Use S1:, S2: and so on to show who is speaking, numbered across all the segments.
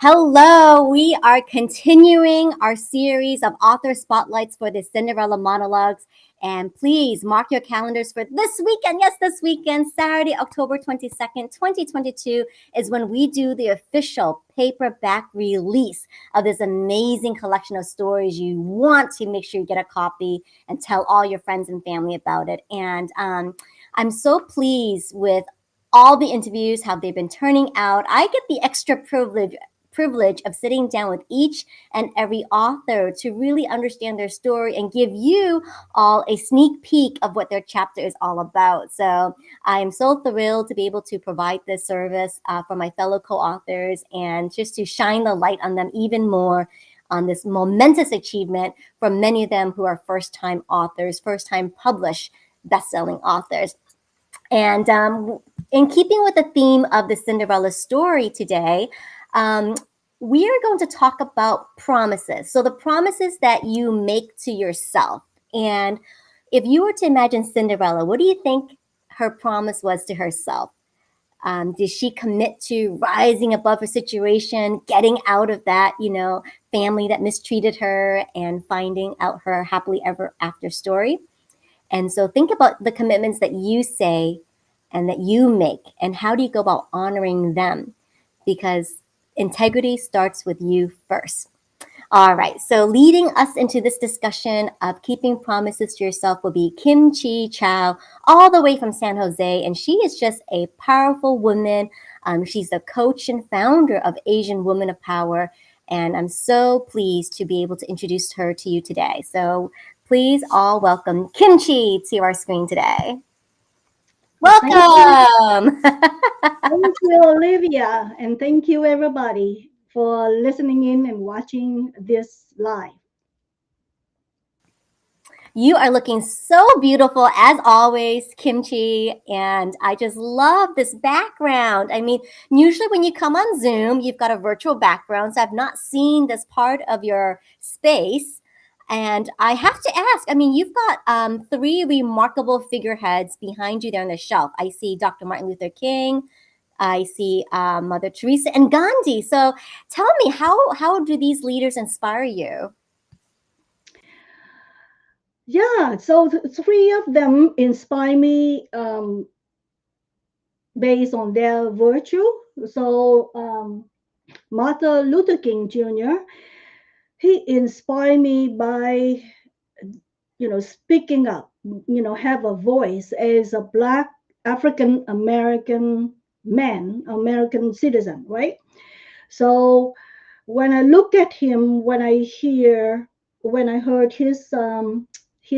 S1: Hello, we are continuing our series of author spotlights for the Cinderella Monologues. And please mark your calendars for this weekend. Yes, this weekend, Saturday, October 22nd, 2022, is when we do the official paperback release of this amazing collection of stories. You want to make sure you get a copy and tell all your friends and family about it. And I'm so pleased with all the interviews, how they've been turning out. I get the extra privilege of sitting down with each and every author to really understand their story and give you all a sneak peek of what their chapter is all about. So I am so thrilled to be able to provide this service for my fellow co-authors and just to shine the light on them even more on this momentous achievement for many of them who are first-time authors, first-time published best-selling authors. And in keeping with the theme of the Cinderella story today, we are going to talk about promises. So the promises that you make to yourself. And if you were to imagine Cinderella, what do you think her promise was to herself? Did she commit to rising above her situation, getting out of that, family that mistreated her and finding out her happily ever after story? And so think about the commitments that you say and that you make, and how do you go about honoring them? Because integrity starts with you first. All right, so leading us into this discussion of keeping promises to yourself will be Kimchi Chow, all the way from San Jose, and she is just a powerful woman. She's the coach and founder of Asian Women of Power, and I'm so pleased to be able to introduce her to you today. So please all welcome Kimchi to our screen today.
S2: Thank you.
S1: Welcome.
S2: Thank you, Olivia. And thank you, everybody, for listening in and watching this live.
S1: You are looking so beautiful as always, Kimchi, and I just love this background. I mean, usually when you come on Zoom, you've got a virtual background, so I've not seen this part of your space. And I have to ask, I mean, you've got three remarkable figureheads behind you there on the shelf. I see Dr. Martin Luther King, I see Mother Teresa, and Gandhi. So tell me, how do these leaders inspire you?
S2: Yeah, so three of them inspire me based on their virtue. So, Martin Luther King Jr., he inspired me by, speaking up, have a voice as a Black African American man, American citizen, right? So when I look at him, when I heard his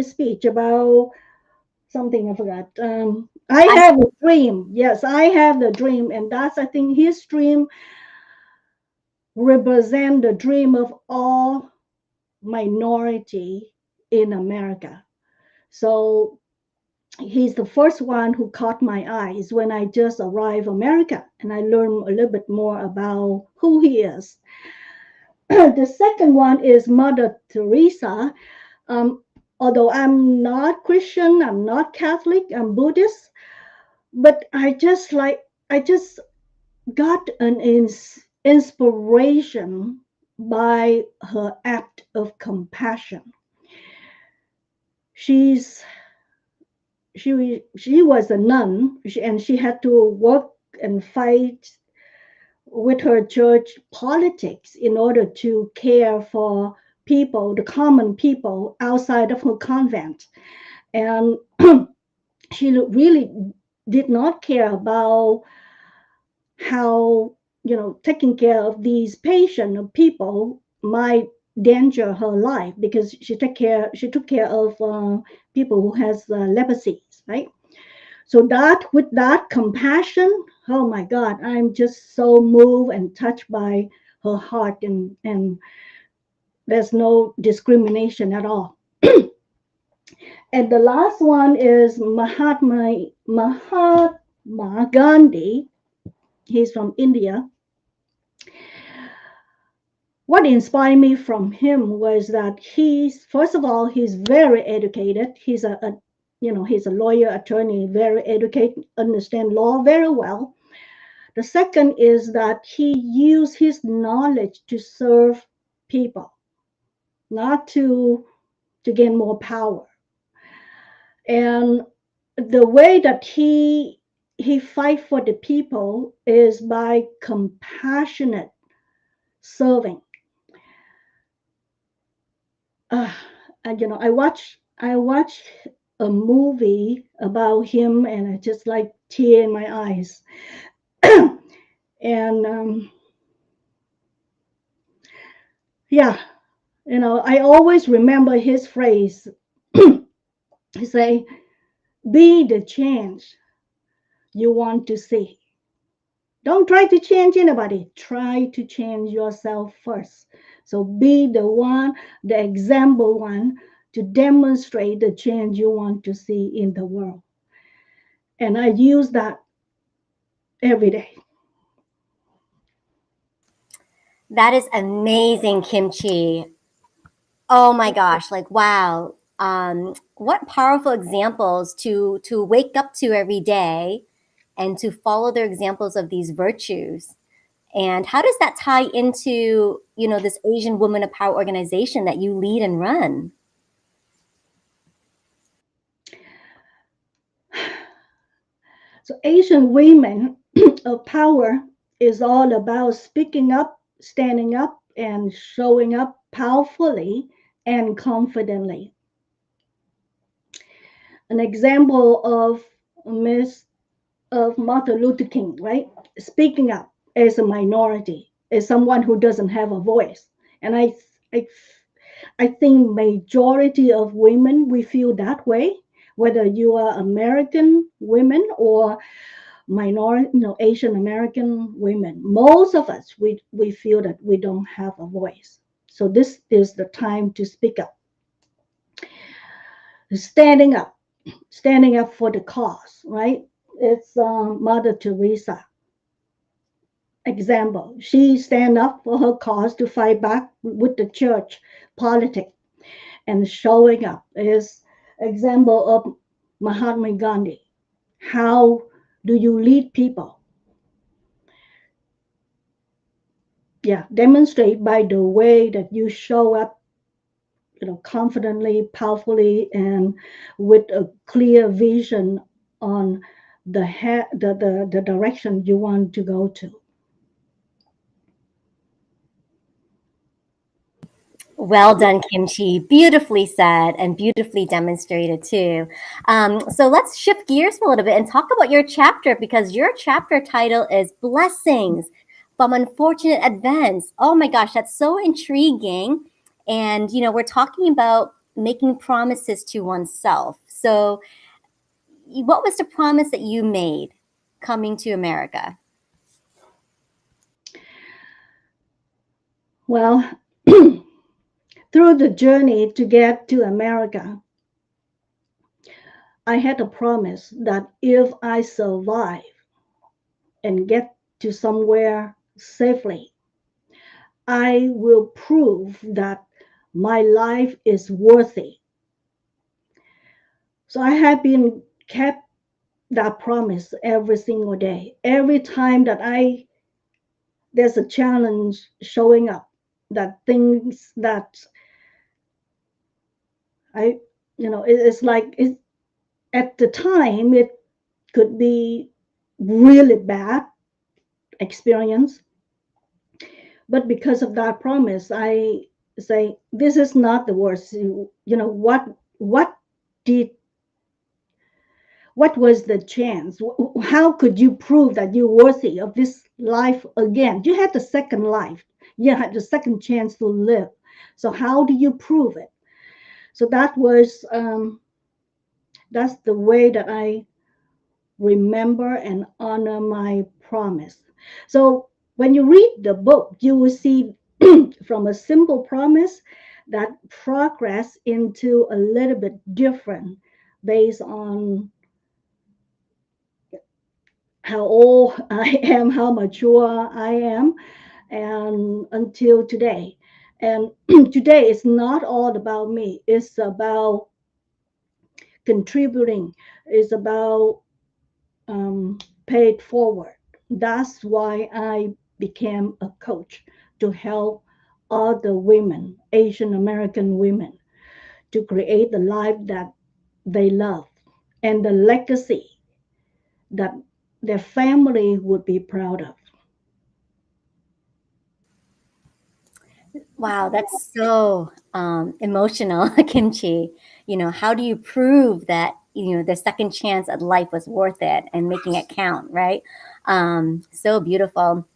S2: speech about something I forgot. I
S1: I
S2: have a dream. Yes, I have the dream, and that's I think his dream represent the dream of all minority in America. So he's the first one who caught my eyes when I just arrived America, and I learned a little bit more about who he is. The second one is Mother Teresa. Um, Although I'm not Christian, I'm not Catholic, I'm Buddhist, but I just got an inspiration by her act of compassion. She's she was a nun, and she had to work and fight with her church politics in order to care for people, the common people outside of her convent. And she really did not care about how, taking care of these patient of people might danger her life, because she took care of people who has leprosy, right? So that, with that compassion, oh my God, I'm just so moved and touched by her heart, and there's no discrimination at all. And the last one is Mahatma Gandhi. He's from India. What inspired me from him was that he's, first of all, he's very educated. He's a lawyer, attorney, very educated, understand law very well. The second is that he used his knowledge to serve people, not to gain more power. And the way that he fight for the people is by compassionate serving. uh, I watch a movie about him, and I just like tear in my eyes. And yeah, I always remember his phrase. He say, "Be the change you want to see. Don't try to change anybody. Try to change yourself first. So be the one, the example one, to demonstrate the change you want to see in the world." And I use that every day.
S1: That is amazing, Kimchi. Oh my gosh, like wow. What powerful examples to wake up to every day and to follow their examples of these virtues. And how does that tie into, this Asian Women of Power organization that you lead and run?
S2: So Asian women of power is all about speaking up, standing up, and showing up powerfully and confidently. An example of Miss of Martin Luther King, right? Speaking up as a minority, as someone who doesn't have a voice. And I, I think majority of women we feel that way, whether you are American women or minority, Asian American women. Most of us we feel that we don't have a voice. So this is the time to speak up, standing up, standing up for the cause, right? It's Mother Teresa example. She stand up for her cause to fight back with the church politics, and showing up is example of Mahatma Gandhi. How do you lead people? Yeah, demonstrate by the way that you show up, confidently, powerfully, and with a clear vision on the direction you want to go to.
S1: Well done, Kimchi. Beautifully said and beautifully demonstrated too. So let's shift gears a little bit and talk about your chapter, because your chapter title is Blessings from Unfortunate Events. Oh my gosh, that's so intriguing. And, we're talking about making promises to oneself. So, what was the promise that you made coming to America?
S2: Well, through the journey to get to America, I had a promise that if I survive and get to somewhere safely, I will prove that my life is worthy. So I have been kept that promise every single day. Every time that I there's a challenge showing up, that things that I it's like at the time it could be really bad experience, but because of that promise I say this is not the worst. What did what was the chance? How could you prove that you're worthy of this life again? You had the second life, you had the second chance to live. So how do you prove it? So that's the way that I remember and honor my promise. So when you read the book, you will see from a simple promise that progress into a little bit different based on how old I am, how mature I am, and until today. And today it's not all about me, it's about contributing, it's about paid forward. That's why I became a coach to help other women, Asian American women, to create the life that they love and the legacy that their family would be proud of.
S1: Wow, that's so emotional, Kimchi. How do you prove that, the second chance at life was worth it and making it count, right? So beautiful.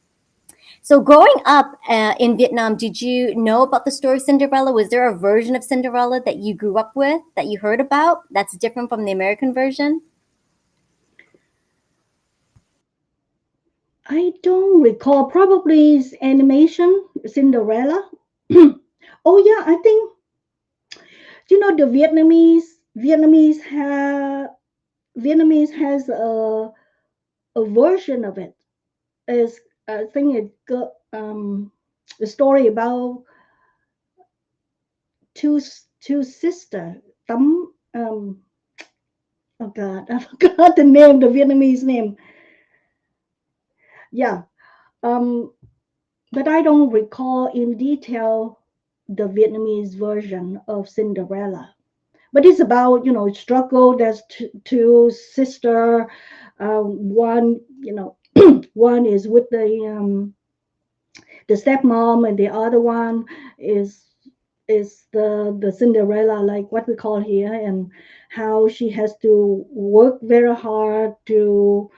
S1: So, growing up in Vietnam, did you know about the story of Cinderella? Was there a version of Cinderella that you grew up with, that you heard about, that's different from the American version?
S2: I don't recall. Probably it's animation, Cinderella. Oh yeah, I think the Vietnamese has a version of it. Is I think it got the story about two sister. Tấm oh God, I forgot the name, the Vietnamese name. Yeah, um, but I don't recall in detail the Vietnamese version of Cinderella. But it's about struggle. There's two sister. One one is with the stepmom, and the other one is the Cinderella, like what we call here, and how she has to work very hard to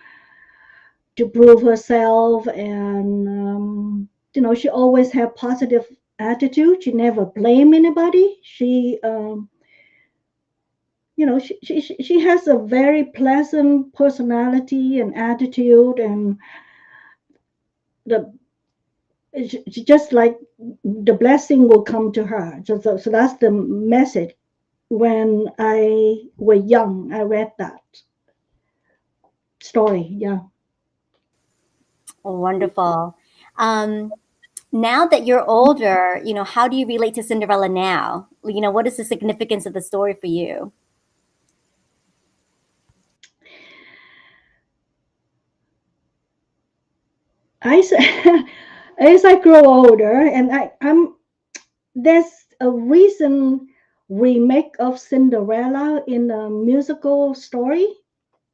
S2: prove herself, and she always have positive attitude. She never blame anybody. She has a very pleasant personality and attitude, and the just like the blessing will come to her. So that's the message. When I was young, I read that story. Yeah.
S1: Oh, wonderful. Um, Now that you're older, how do you relate to Cinderella now? What is the significance of the story for you?
S2: I as I grow older, and I'm there's a recent remake of Cinderella in a musical story.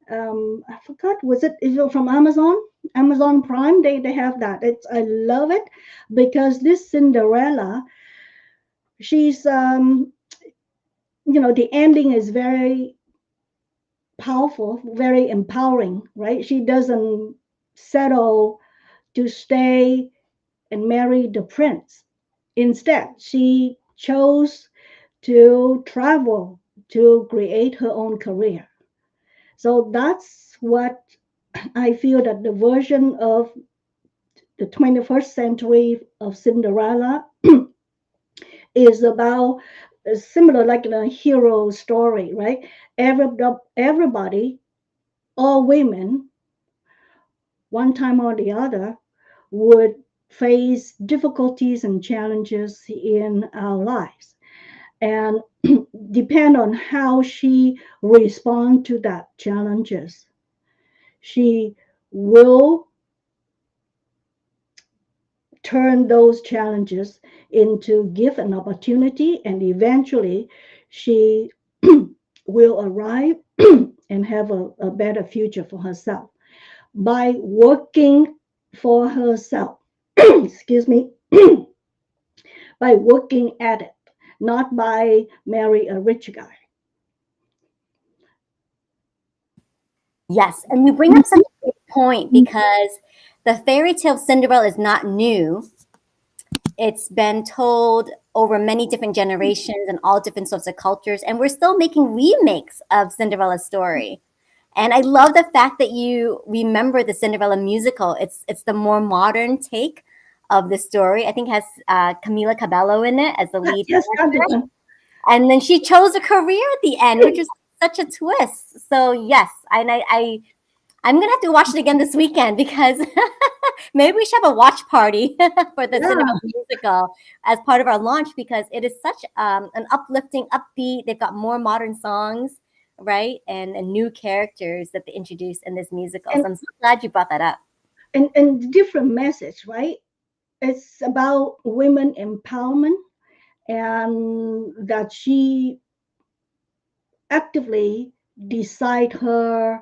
S2: I forgot, is it from Amazon Prime? They have that. I love it because this Cinderella, she's the ending is very powerful, very empowering, right? She doesn't settle to stay and marry the prince. Instead, she chose to travel to create her own career. So that's what I feel, that the version of the 21st century of Cinderella is about similar, like a hero story, right? Everybody, all women, one time or the other, would face difficulties and challenges in our lives, and depend on how she respond to that challenges, she will turn those challenges into give an opportunity, and eventually she will arrive and have a better future for herself by working for herself. Excuse me. By working at it, not by marry a rich guy.
S1: Yes, and you bring up such a great point because the fairy tale of Cinderella is not new. It's been told over many different generations and all different sorts of cultures, and we're still making remakes of Cinderella's story. And I love the fact that you remember the Cinderella musical. It's the more modern take of the story. I think it has Camila Cabello in it as the lead
S2: Yes, that's the
S1: character,
S2: one.
S1: and then she chose a career at the end, which is such a twist. So yes, I'm gonna have to watch it again this weekend because maybe we should have a watch party for the Cinderella
S2: Yeah,
S1: musical as part of our launch because it is such an uplifting, upbeat. They've got more modern songs, right, and new characters that they introduced in this musical.
S2: and
S1: So I'm so glad you brought that up.
S2: and different message, right? It's about women empowerment, and that she actively decide her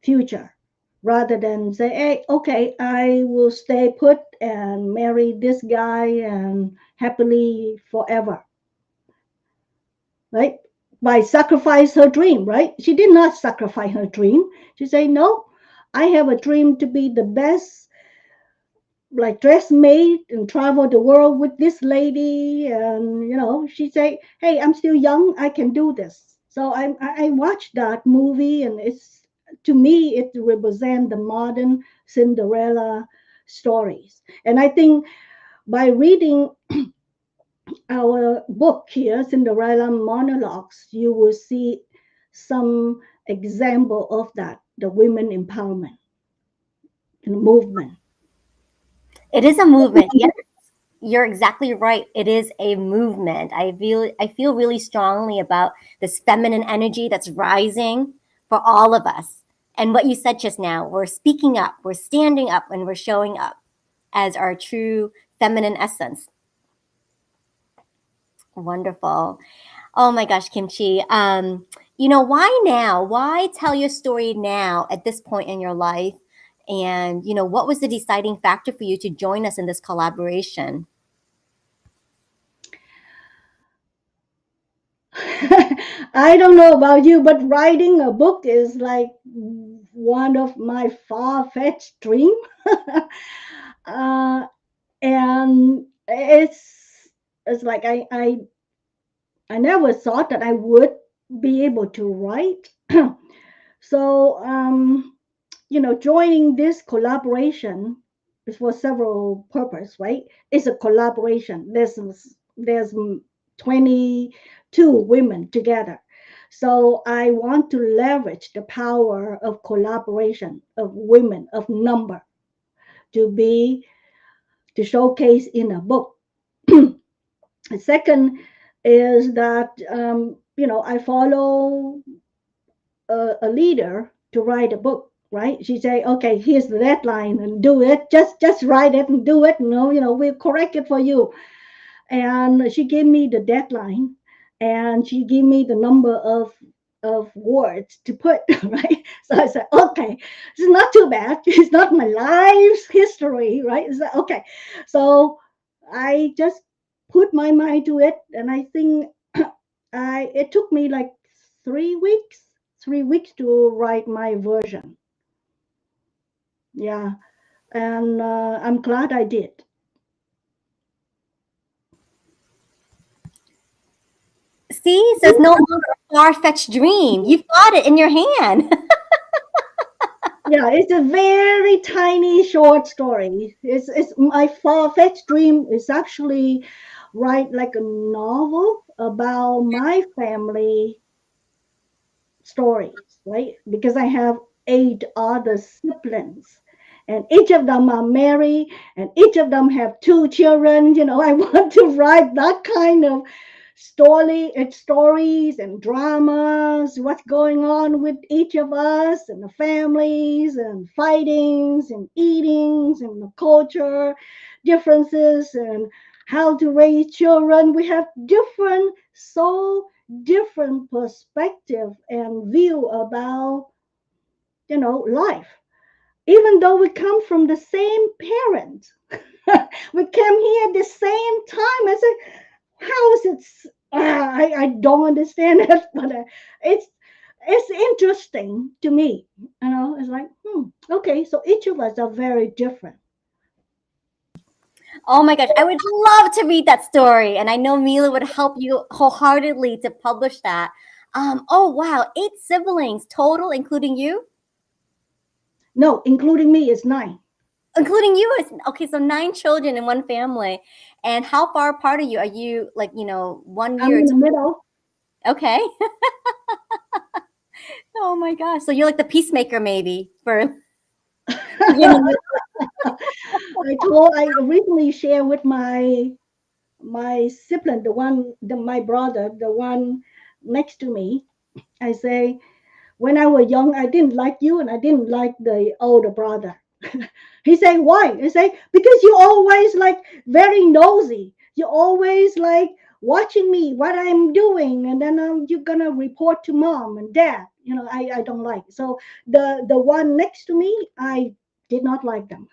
S2: future rather than say, hey, okay, I will stay put and marry this guy and happily forever, right? By sacrifice her dream, right? She did not sacrifice her dream. She said, no, I have a dream to be the best, like dressmaid and travel the world with this lady. And she say, hey, I'm still young, I can do this. So I watched that movie, and it's, to me, it represents the modern Cinderella stories. And I think by reading our book here, Cinderella Monologues, you will see some example of that, the women empowerment movement.
S1: It is a movement. Yes, you're exactly right. It is a movement. I feel really strongly about this feminine energy that's rising for all of us. And what you said just now, we're speaking up, we're standing up, and we're showing up as our true feminine essence. Wonderful. Oh my gosh, Kimchi. Why now? Why tell your story now at this point in your life? And, what was the deciding factor for you to join us in this collaboration?
S2: I don't know about you, but writing a book is like one of my far-fetched dream. uh, and it's like I never thought that I would be able to write. So joining this collaboration is for several purpose, right? It's a collaboration. There's 22 women together. So I want to leverage the power of collaboration, of women, of number, to be to showcase in a book. The second is that I follow a leader to write a book, right? She say, okay, here's the deadline and do it. Just write it and do it. No, we'll correct it for you. And she gave me the deadline, and she gave me the number of words to put, right? So I said, okay, it's not too bad. It's not my life's history, right? It's like, okay. So I just put my mind to it, and I think it took me like 3 weeks, 3 weeks to write my version. Yeah, and I'm glad I did.
S1: See, so it's no longer a far fetched dream. You've got it in your hand.
S2: Yeah, it's a very tiny short story. It's my far-fetched dream is actually write like a novel about my family stories, right? Because I have 8 other siblings, and each of them are married, and each of them have 2 children. I want to write that kind of stories and dramas, what's going on with each of us and the families and fightings and eatings and the culture differences and how to raise children. We have different perspective and view about life, even though we come from the same parents. We came here at the same time. I said, how is it I don't understand it, but it's interesting to me. It's like, okay, so each of us are very different.
S1: Oh my gosh, I would love to read that story. And I know Mila would help you wholeheartedly to publish that. Oh wow, 8 siblings total, including you?
S2: No, including me is 9.
S1: Including you. Okay, so 9 children in one family. And how far apart are you? Are you like, one
S2: I'm
S1: year?
S2: in the middle.
S1: Okay. Oh my gosh. So you're like the peacemaker maybe for
S2: I recently shared with my sibling, my brother, the one next to me. I say, when I was young, I didn't like you, and I didn't like the older brother. He say, why? I say, because you always like very nosy. You always like watching me, what I'm doing, and then you're gonna report to mom and dad. I don't like. So the one next to me, I did not like them.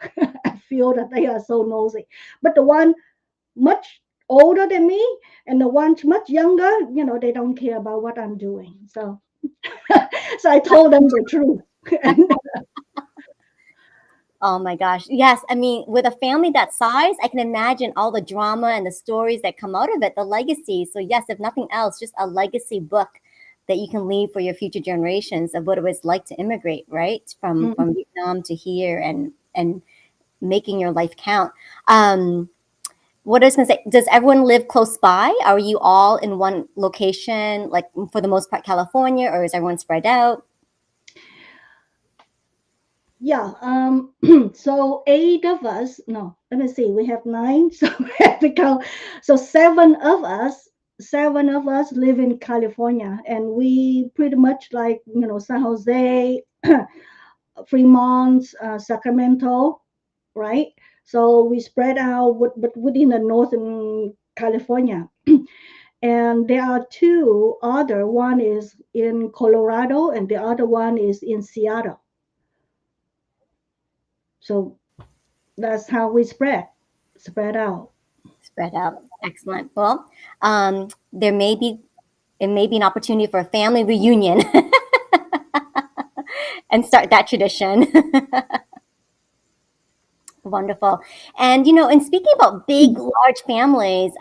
S2: I feel that they are so nosy. But the one much older than me and the ones much younger, they don't care about what I'm doing. So so I told them the truth.
S1: Oh my gosh. Yes. I mean, with a family that size, I can imagine all the drama and the stories that come out of it, the legacy. So, yes, if nothing else, just a legacy book that you can leave for your future generations of what it was like to immigrate, right? From Vietnam to here and making your life count. What I was going to say, does everyone live close by? Are you all in one location, like for the most part, California, or is everyone spread out?
S2: Yeah. So eight of us. No, let me see. We have nine, so we have to count. So seven of us live in California, and we pretty much like San Jose, Fremont, Sacramento, right? So we spread out, but within the northern California. And there are two other. One is in Colorado, and the other one is in Seattle. So that's how we spread out.
S1: Spread out. Excellent. Well, there may be it may be an opportunity for a family reunion and start that tradition. Wonderful. And, and speaking about big, large families,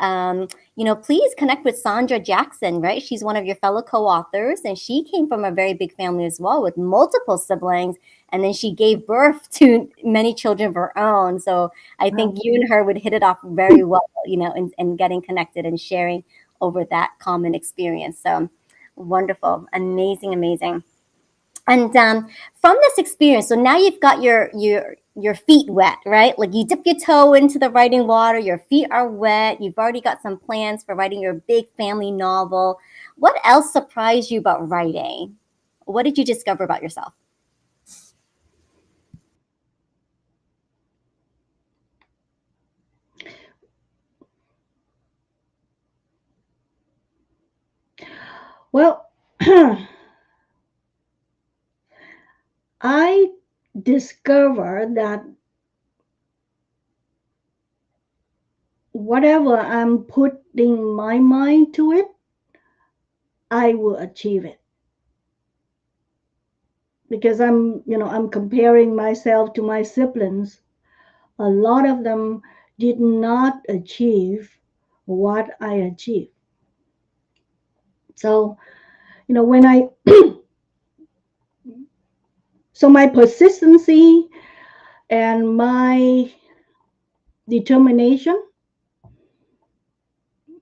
S1: please connect with Sandra Jackson, right? She's one of your fellow co-authors, and she came from a very big family as well with multiple siblings. And then she gave birth to many children of her own. So I think you and her would hit it off very well, in getting connected and sharing over that common experience. So wonderful, amazing, amazing. And from this experience, so now you've got your feet wet, right? Like you dip your toe into the writing water, your feet are wet. You've already got some plans for writing your big family novel. What else surprised you about writing? What did you discover about yourself?
S2: Well, I discovered that whatever I'm putting my mind to it, I will achieve it. Because I'm comparing myself to my siblings. A lot of them did not achieve what I achieved. So, when I so my persistency and my determination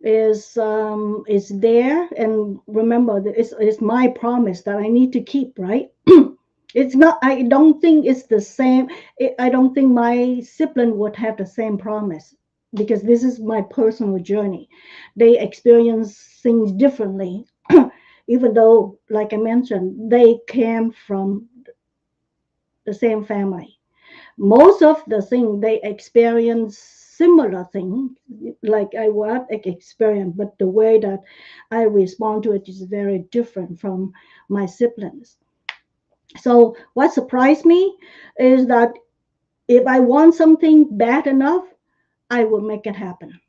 S2: is there. And remember that it's my promise that I need to keep, right? It's not, I don't think it's the same. I don't think my sibling would have the same promise, because this is my personal journey. They experience things differently. Even though, like I mentioned, they came from the same family. Most of the thing they experience similar thing, like I what I experience, but the way that I respond to it is very different from my siblings. So what surprised me is that if I want something bad enough, I will make it happen.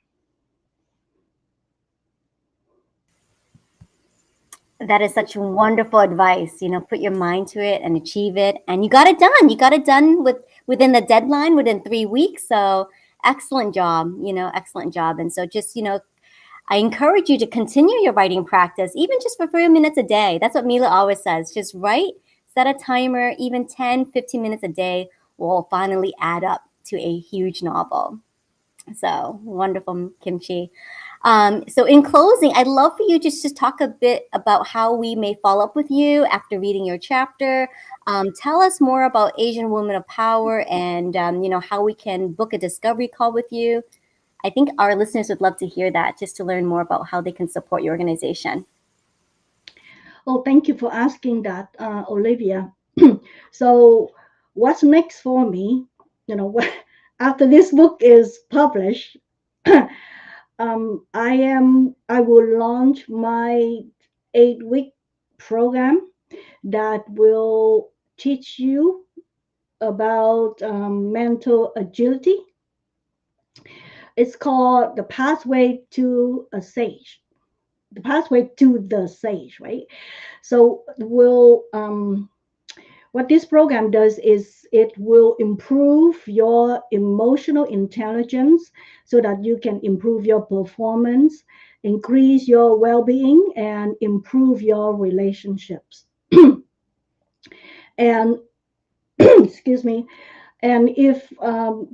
S1: That is such wonderful advice. Put your mind to it and achieve it. And you got it done. You got it done within the deadline, within 3 weeks. So excellent job, excellent job. And so just, I encourage you to continue your writing practice, even just for 3 minutes a day. That's what Mila always says. Just write, set a timer, even 10, 15 minutes a day will finally add up to a huge novel. So wonderful, Kimchi. So in closing, I'd love for you just to talk a bit about how we may follow up with you after reading your chapter. Tell us more about Asian Women of Power and, how we can book a discovery call with you. I think our listeners would love to hear that, just to learn more about how they can support your organization.
S2: Oh, thank you for asking that, Olivia. So what's next for me, you know, after this book is published, I will launch my 8-week program that will teach you about mental agility. It's called the pathway to a sage. The pathway to the sage, right? So will what this program does is it will improve your emotional intelligence so that you can improve your performance, increase your well-being, and improve your relationships. And excuse me. And if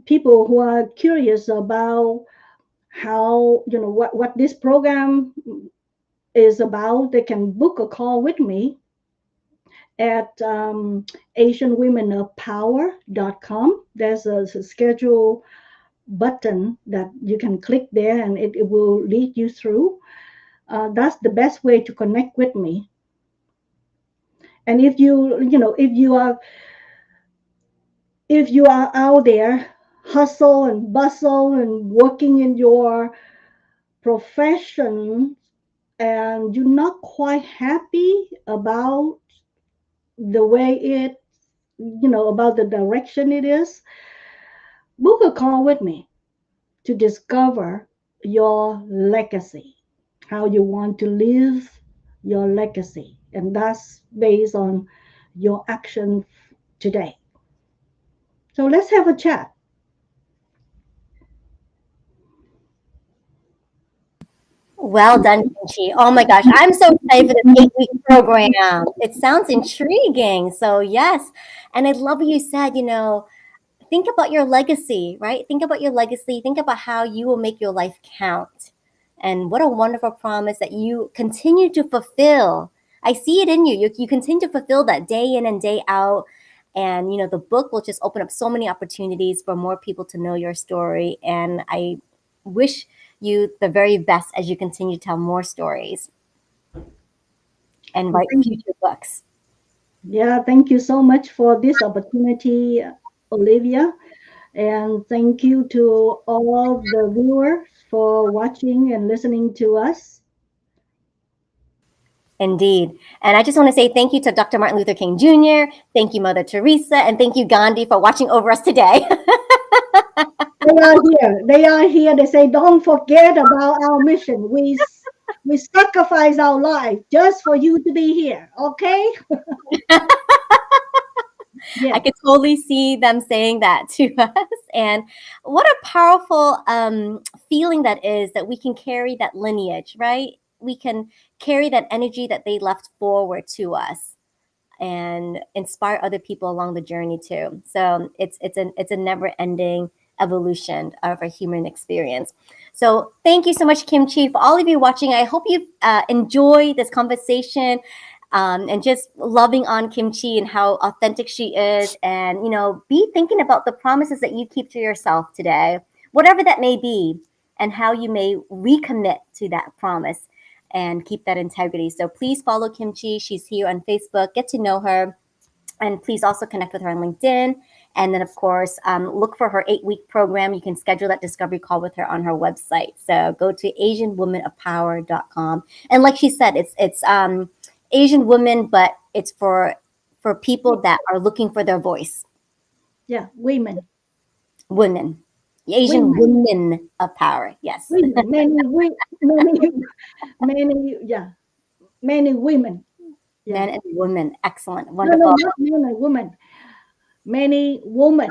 S2: people who are curious about how, what this program is about, they can book a call with me at asianwomenofpower.com. There's a schedule button that you can click there, and it will lead you through. That's the best way to connect with me. And if you are out there hustle and bustle and working in your profession, and you're not quite happy about the way about the direction it is, book a call with me to discover your legacy, how you want to live your legacy. And that's based on your action today. So let's have a chat.
S1: Well done, Kimchi. Oh my gosh, I'm so excited for this 8-week program. It sounds intriguing. So, yes. And I love what you said, think about your legacy, right? Think about your legacy. Think about how you will make your life count. And what a wonderful promise that you continue to fulfill. I see it in you. You continue to fulfill that day in and day out. And, the book will just open up so many opportunities for more people to know your story. And I wish you the very best as you continue to tell more stories and
S2: Well,
S1: write future books.
S2: yeah, thank you so much for this opportunity, Olivia. And thank you to all the viewers for watching and listening to us.
S1: Indeed. And I just want to say thank you to Dr. Martin Luther King Jr., thank you, Mother Teresa, and thank you, Gandhi, for watching over us today.
S2: They are here. They are here. They say, don't forget about our mission. We sacrifice our life just for you to be here. Okay?
S1: I
S2: Yes.
S1: could totally see them saying that to us. And what a powerful feeling that is that we can carry that lineage, right? We can carry that energy that they left forward to us and inspire other people along the journey too. So it's a never ending evolution of a human experience. So thank you so much, Kimchi, for all of you watching. I hope you enjoy this conversation. And just loving on Kimchi and how authentic she is, and be thinking about the promises that you keep to yourself today, whatever that may be, and how you may recommit to that promise and keep that integrity. So please follow Kimchi. She's here on Facebook. Get to know her. And please also connect with her on LinkedIn. And then, of course, look for her 8-week program. You can schedule that discovery call with her on her website. So go to asianwomenofpower.com. And like she said, it's Asian women, but it's for people that are looking for their voice.
S2: Yeah. Women.
S1: Women. Asian
S2: Women.
S1: women of power. Yes.
S2: Women. Many, many, yeah. Many women. Yeah.
S1: Men and women. Excellent.
S2: No, no,
S1: Wonderful.
S2: not men and women. Many women,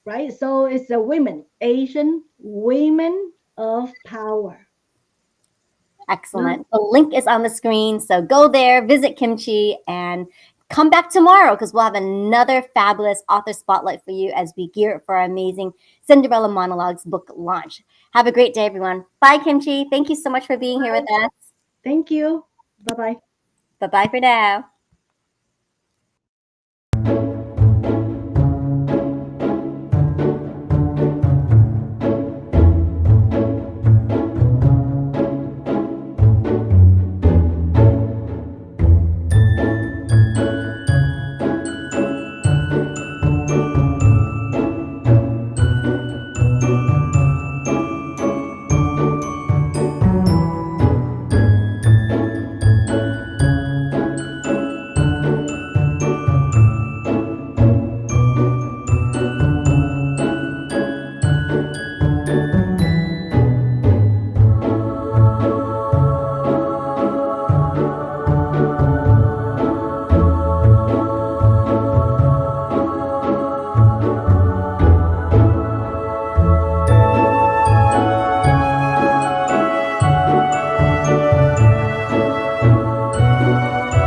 S2: right? So it's a women, Asian women of power.
S1: Excellent. The link is on the screen. So go there, visit Kimchi, and come back tomorrow because we'll have another fabulous author spotlight for you as we gear up for our amazing Cinderella Monologues book launch. Have a great day, everyone. Bye, Kimchi. Thank you so much for being here with us.
S2: Thank you. Bye bye.
S1: Bye bye for now.